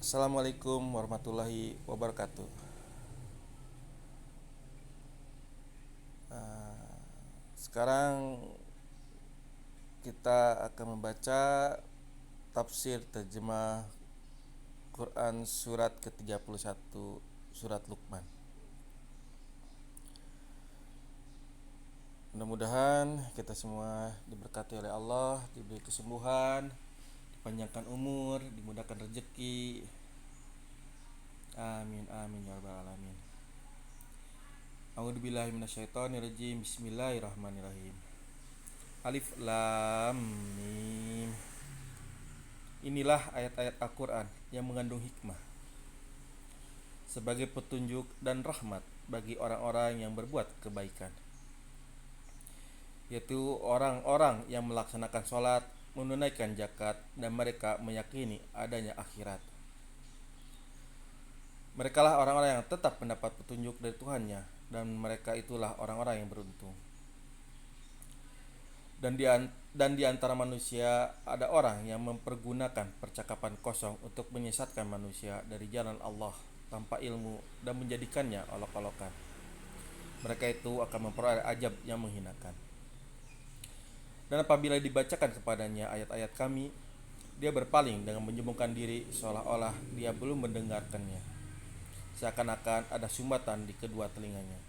Assalamualaikum warahmatullahi wabarakatuh. Sekarang kita akan membaca tafsir terjemah Quran surat ke-31, surat Luqman. Mudah-mudahan kita semua diberkati oleh Allah, diberi kesembuhan, dipanjangkan umur, dimudahkan rezeki. Amin amin ya rabbal alamin. A'udzubillahi minasyaitonirrajim. Bismillahirrahmanirrahim. Alif Lam Mim. Inilah ayat-ayat Al-Quran yang mengandung hikmah sebagai petunjuk dan rahmat bagi orang-orang yang berbuat kebaikan, yaitu orang-orang yang melaksanakan sholat, menunaikan zakat, dan mereka meyakini adanya akhirat. Mereka lah orang-orang yang tetap mendapat petunjuk dari Tuhannya, dan mereka itulah orang-orang yang beruntung. Dan di antara manusia ada orang yang mempergunakan percakapan kosong untuk menyesatkan manusia dari jalan Allah tanpa ilmu dan menjadikannya olok-olokan. Mereka itu akan memperoleh ajab yang menghinakan. Dan apabila dibacakan kepadanya ayat-ayat kami, dia berpaling dengan menyombongkan diri seolah-olah dia belum mendengarkannya, seakan-akan ada sumbatan di kedua telinganya.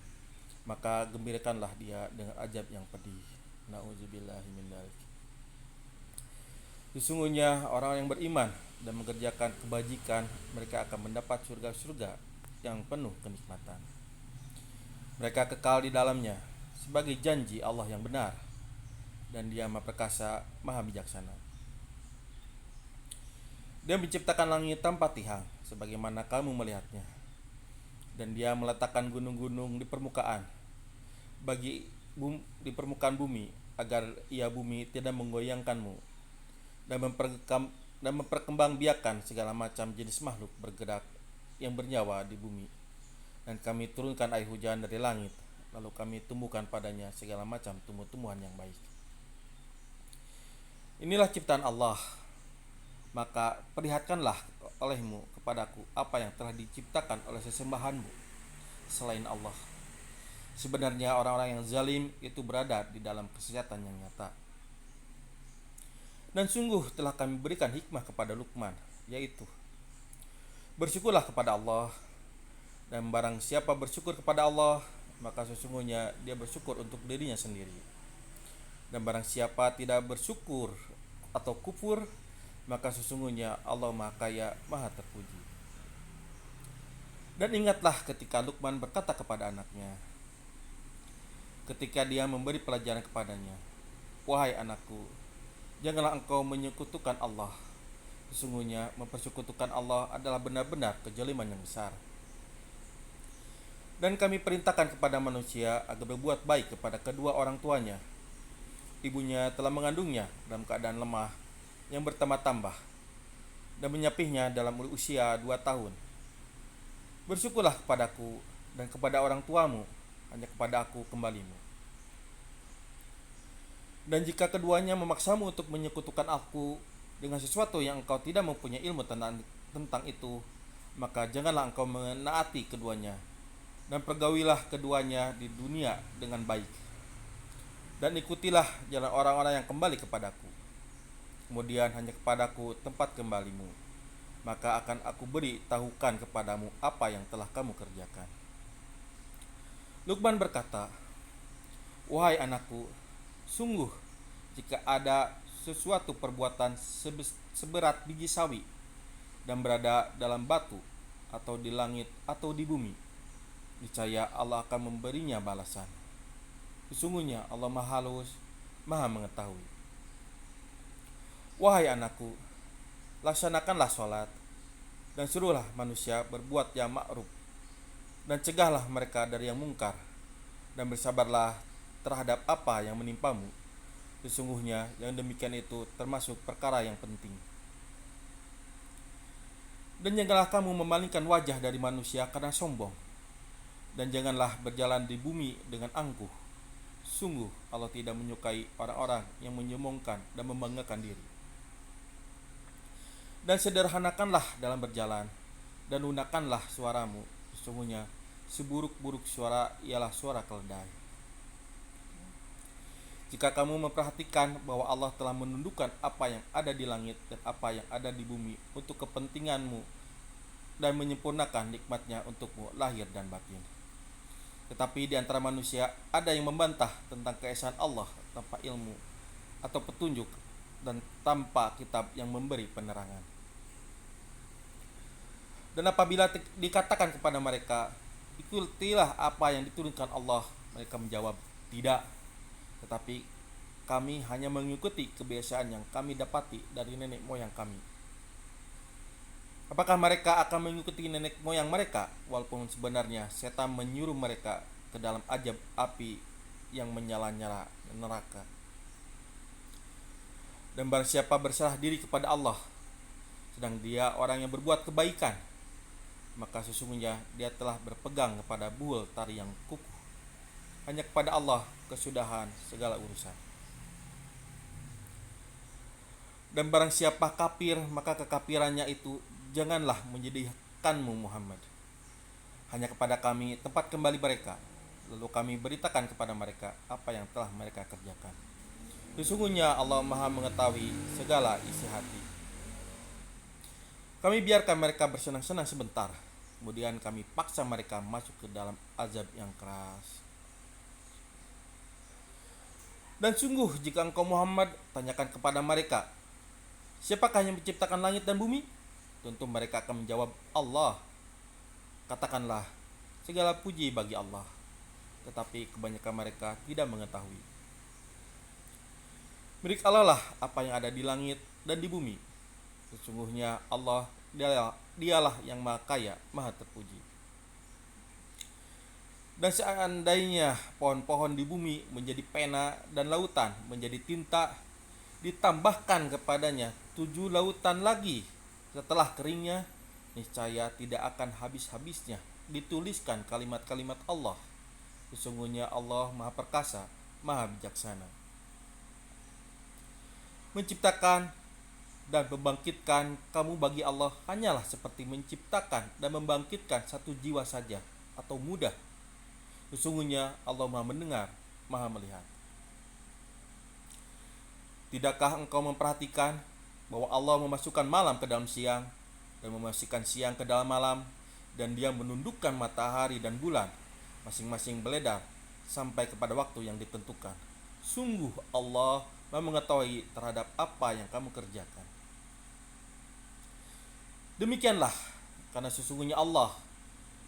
Maka gembirakanlah dia dengan ajab yang pedih. Na'udzubillahi min dzalik. Sesungguhnya orang yang beriman dan mengerjakan kebajikan, mereka akan mendapat surga-surga yang penuh kenikmatan. Mereka kekal di dalamnya sebagai janji Allah yang benar, dan Dia Maha Perkasa, Maha Bijaksana. Dia menciptakan langit tanpa tihang sebagaimana kamu melihatnya, dan Dia meletakkan gunung-gunung di permukaan di permukaan bumi agar bumi tidak menggoyangkanmu, dan memperkembangbiakan segala macam jenis makhluk bergerak yang bernyawa di bumi. Dan kami turunkan air hujan dari langit, lalu kami tumbuhkan padanya segala macam tumbuh-tumbuhan yang baik. Inilah ciptaan Allah, maka perlihatkanlah olehmu kepadaku apa yang telah diciptakan oleh sesembahanmu selain Allah. Sebenarnya orang-orang yang zalim itu berada di dalam kesesatan yang nyata. Dan sungguh telah kami berikan hikmah kepada Luqman, yaitu bersyukurlah kepada Allah, dan barang siapa bersyukur kepada Allah, maka sesungguhnya dia bersyukur untuk dirinya sendiri. Dan barang siapa tidak bersyukur atau kufur, maka sesungguhnya Allah Maha Kaya, Maha Terpuji. Dan ingatlah ketika Luqman berkata kepada anaknya, ketika dia memberi pelajaran kepadanya, wahai anakku, janganlah engkau menyekutukan Allah. Sesungguhnya mempersekutukan Allah adalah benar-benar kezaliman yang besar. Dan kami perintahkan kepada manusia agar berbuat baik kepada kedua orang tuanya. Ibunya telah mengandungnya dalam keadaan lemah yang bertambah-tambah, dan menyapihnya dalam usia 2 tahun. Bersyukurlah kepadaku dan kepada orang tuamu, hanya kepada aku kembalimu. Dan jika keduanya memaksamu untuk menyekutukan aku dengan sesuatu yang engkau tidak mempunyai ilmu tentang itu, maka janganlah engkau menaati keduanya, dan pergaulilah keduanya di dunia dengan baik, dan ikutilah jalan orang-orang yang kembali kepadaku. Kemudian hanya kepadaku tempat kembalimu, maka akan aku beri tahukan kepadamu apa yang telah kamu kerjakan. Luqman berkata, wahai anakku, sungguh jika ada sesuatu perbuatan seberat biji sawi dan berada dalam batu atau di langit atau di bumi, niscaya Allah akan memberinya balasan. Sesungguhnya Allah Maha Halus, Maha Mengetahui. Wahai anakku, laksanakanlah sholat, dan suruhlah manusia berbuat yang ma'ruf, dan cegahlah mereka dari yang mungkar, dan bersabarlah terhadap apa yang menimpamu. Sesungguhnya yang demikian itu termasuk perkara yang penting. Dan janganlah kamu memalingkan wajah dari manusia karena sombong, dan janganlah berjalan di bumi dengan angkuh. Sungguh Allah tidak menyukai orang-orang yang menyombongkan dan membanggakan diri. Dan sederhanakanlah dalam berjalan, dan lunakanlah suaramu. Sesungguhnya seburuk-buruk suara ialah suara keledai. Jika kamu memperhatikan bahwa Allah telah menundukkan apa yang ada di langit dan apa yang ada di bumi untuk kepentinganmu dan menyempurnakan nikmatnya untukmu lahir dan batin. Tetapi di antara manusia ada yang membantah tentang keesaan Allah tanpa ilmu atau petunjuk dan tanpa kitab yang memberi penerangan. Dan apabila dikatakan kepada mereka, ikutilah apa yang diturunkan Allah, mereka menjawab, tidak. Tetapi kami hanya mengikuti kebiasaan yang kami dapati dari nenek moyang kami. Apakah mereka akan mengikuti nenek moyang mereka, walaupun sebenarnya setan menyuruh mereka ke dalam azab api yang menyala-nyala neraka. Dan barang siapa berserah diri kepada Allah, sedang dia orang yang berbuat kebaikan, maka sesungguhnya dia telah berpegang kepada buul tali yang kukuh. Hanya kepada Allah kesudahan segala urusan. Dan barang siapa kafir, maka kekafirannya itu janganlah menjadikanmu Muhammad. Hanya kepada kami tempat kembali mereka, lalu kami beritakan kepada mereka apa yang telah mereka kerjakan. Sesungguhnya Allah Maha mengetahui segala isi hati. Kami biarkan mereka bersenang-senang sebentar, kemudian kami paksa mereka masuk ke dalam azab yang keras. Dan sungguh jika engkau Muhammad tanyakan kepada mereka, siapakah yang menciptakan langit dan bumi? Tentu mereka akan menjawab, Allah. Katakanlah, segala puji bagi Allah. Tetapi kebanyakan mereka tidak mengetahui. Milik Allah lah apa yang ada di langit dan di bumi. Sesungguhnya Allah dialah yang maha kaya, maha terpuji. Dan seandainya pohon-pohon di bumi menjadi pena dan lautan menjadi tinta, ditambahkan kepadanya 7 lautan lagi setelah keringnya, niscaya tidak akan habis-habisnya dituliskan kalimat-kalimat Allah. Sesungguhnya Allah maha perkasa, maha bijaksana. Menciptakan dan membangkitkan kamu bagi Allah hanyalah seperti menciptakan dan membangkitkan satu jiwa saja atau mudah. Sesungguhnya Allah maha mendengar, maha melihat. Tidakkah engkau memperhatikan bahwa Allah memasukkan malam ke dalam siang dan memasukkan siang ke dalam malam, dan dia menundukkan matahari dan bulan masing-masing beredar sampai kepada waktu yang ditentukan. Sungguh Allah maha mengetahui terhadap apa yang kamu kerjakan. Demikianlah, karena sesungguhnya Allah,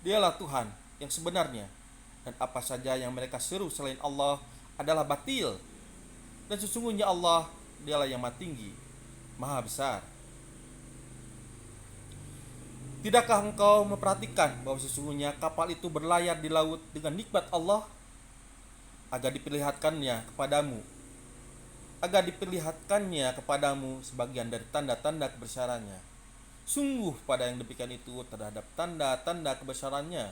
dialah Tuhan yang sebenarnya, dan apa saja yang mereka seru selain Allah adalah batil. Dan sesungguhnya Allah, dialah yang maha tinggi, maha besar. Tidakkah engkau memperhatikan bahwa sesungguhnya kapal itu berlayar di laut dengan nikmat Allah, agar diperlihatkannya kepadamu sebagian dari tanda-tanda kebesarannya. Sungguh pada yang demikian itu terhadap tanda-tanda kebesarannya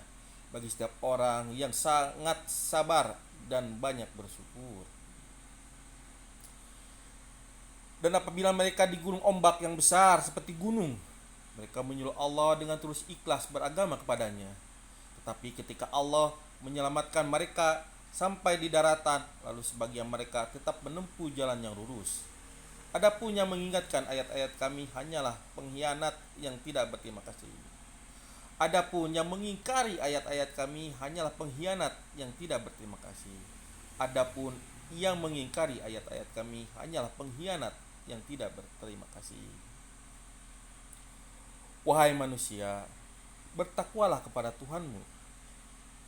bagi setiap orang yang sangat sabar dan banyak bersyukur. Dan apabila mereka digulung ombak yang besar seperti gunung, mereka menyuruh Allah dengan terus ikhlas beragama kepadanya. Tetapi ketika Allah menyelamatkan mereka sampai di daratan, lalu sebagian mereka tetap menempuh jalan yang lurus. Adapun yang mengingatkan ayat-ayat kami hanyalah pengkhianat yang tidak berterima kasih. Adapun yang mengingkari ayat-ayat kami hanyalah pengkhianat yang tidak berterima kasih. Adapun yang mengingkari ayat-ayat kami hanyalah pengkhianat yang tidak berterima kasih. Wahai manusia, bertakwalah kepada Tuhanmu,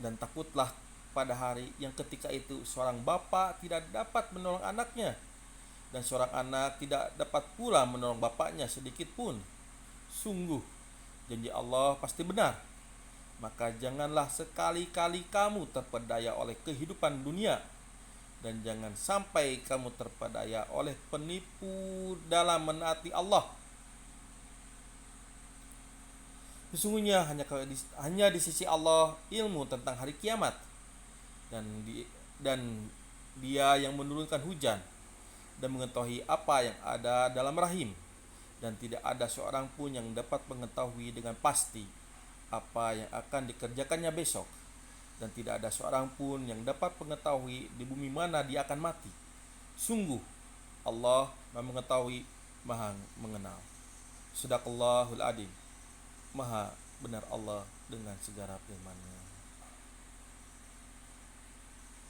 dan takutlah pada hari yang ketika itu seorang bapa tidak dapat menolong anaknya, dan seorang anak tidak dapat pula menolong bapaknya sedikit pun. Sungguh janji Allah pasti benar. Maka janganlah sekali-kali kamu terpedaya oleh kehidupan dunia, dan jangan sampai kamu terpedaya oleh penipu dalam menaati Allah. Sesungguhnya hanya di sisi Allah ilmu tentang hari kiamat, dan Dia yang menurunkan hujan dan mengetahui apa yang ada dalam rahim, dan tidak ada seorang pun yang dapat mengetahui dengan pasti apa yang akan dikerjakannya besok, dan tidak ada seorang pun yang dapat mengetahui di bumi mana dia akan mati. Sungguh Allah Maha mengetahui, Maha mengenal. Sadaqallahul Adzim. Maha benar Allah dengan segala firman-Nya.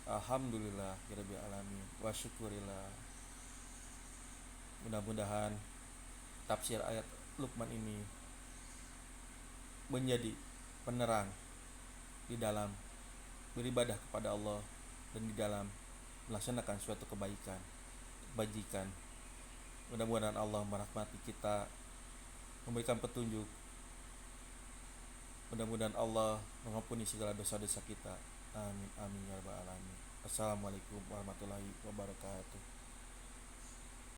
Alhamdulillah rabbil alamin wa syukurillah. Mudah-mudahan tafsir ayat Luqman ini menjadi penerang di dalam beribadah kepada Allah dan di dalam melaksanakan suatu kebajikan. Mudah-mudahan Allah merahmati kita, memberikan petunjuk. Mudah-mudahan Allah mengampuni segala dosa-dosa kita. Amin amin ya rabbal alamin. Assalamualaikum warahmatullahi wabarakatuh.